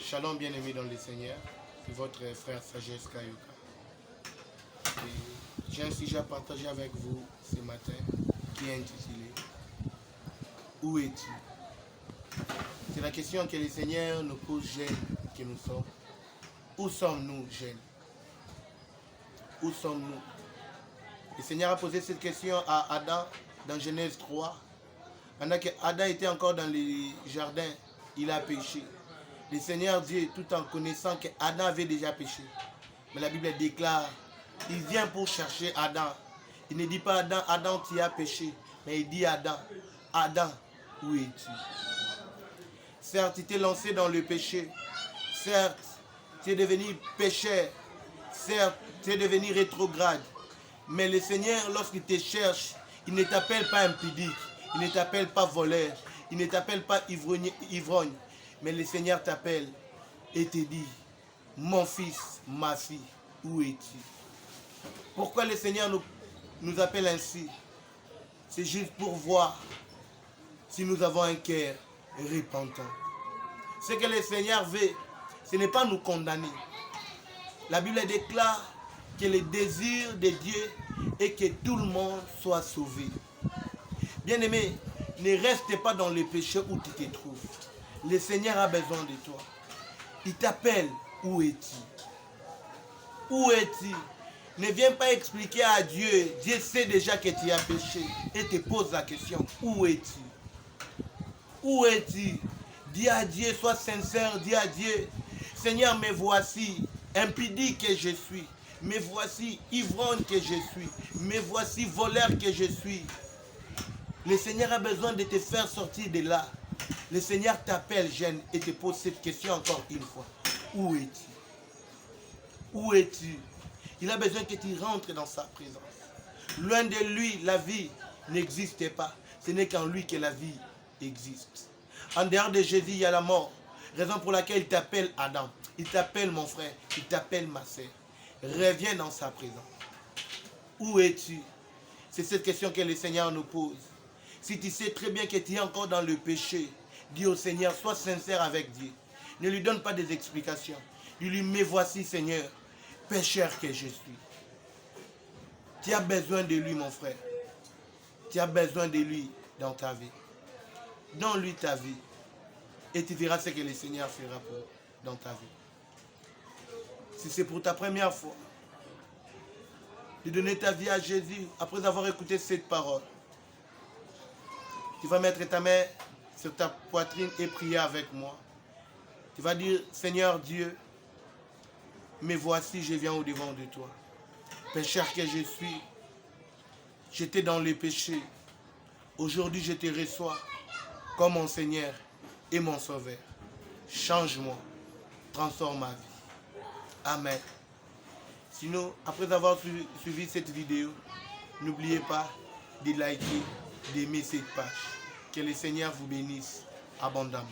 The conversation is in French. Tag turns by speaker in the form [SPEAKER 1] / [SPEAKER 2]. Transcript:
[SPEAKER 1] Shalom bien-aimé dans le Seigneur, c'est votre frère Sagesse Kayoka. J'ai un sujet à partager avec vous ce matin qui est intitulé « Où es-tu » C'est la question que le Seigneur nous pose, jeunes que nous sommes. Où sommes-nous, jeunes? Où sommes-nous? Le Seigneur a posé cette question à Adam dans Genèse 3. Pendant que Adam était encore dans le jardin, il a péché. Le Seigneur Dieu, tout en connaissant qu'Adam avait déjà péché. Mais la Bible déclare, il vient pour chercher Adam. Il ne dit pas Adam, Adam, tu as péché. Mais il dit Adam, Adam, où es-tu? Certes, tu t'es lancé dans le péché. Certes, tu es devenu pécheur. Certes, tu es devenu rétrograde. Mais le Seigneur, lorsqu'il te cherche, il ne t'appelle pas impudique. Il ne t'appelle pas voleur. Il ne t'appelle pas ivrogne. Mais le Seigneur t'appelle et te dit, mon fils, ma fille, où es-tu? Pourquoi le Seigneur nous appelle ainsi? C'est juste pour voir si nous avons un cœur repentant. Ce que le Seigneur veut, ce n'est pas nous condamner. La Bible déclare que le désir de Dieu est que tout le monde soit sauvé. Bien-aimé, ne reste pas dans le péché où tu te trouves. Le Seigneur a besoin de toi. Il t'appelle, où es-tu? Où es-tu? Ne viens pas expliquer à Dieu. Dieu sait déjà que tu as péché et te pose la question, où es-tu? Où es-tu? Dis à Dieu, sois sincère, dis à Dieu, Seigneur, me voici, impudique que je suis. Me voici, ivrogne que je suis. Me voici, voleur que je suis. Le Seigneur a besoin de te faire sortir de là. Le Seigneur t'appelle, jeune, et te pose cette question encore une fois. Où es-tu? Où es-tu? Il a besoin que tu rentres dans sa présence. Loin de lui, la vie n'existe pas. Ce n'est qu'en lui que la vie existe. En dehors de Jésus, il y a la mort. Raison pour laquelle il t'appelle Adam. Il t'appelle mon frère. Il t'appelle ma sœur. Reviens dans sa présence. Où es-tu? C'est cette question que le Seigneur nous pose. Si tu sais très bien que tu es encore dans le péché, dis au Seigneur, sois sincère avec Dieu. Ne lui donne pas des explications. Dis-lui, me voici Seigneur, pécheur que je suis. Tu as besoin de lui, mon frère. Tu as besoin de lui dans ta vie. Donne-lui ta vie. Et tu verras ce que le Seigneur fera dans ta vie. Si c'est pour ta première fois, de donner ta vie à Jésus, après avoir écouté cette parole, tu vas mettre ta main sur ta poitrine et prier avec moi. Tu vas dire, Seigneur Dieu, me voici, je viens au-devant de toi. Pécheur que je suis, j'étais dans le péché. Aujourd'hui, je te reçois comme mon Seigneur et mon Sauveur. Change-moi, transforme ma vie. Amen. Sinon, après avoir suivi cette vidéo, n'oubliez pas de liker, d'aimer cette page. Que le Seigneur vous bénisse abondamment.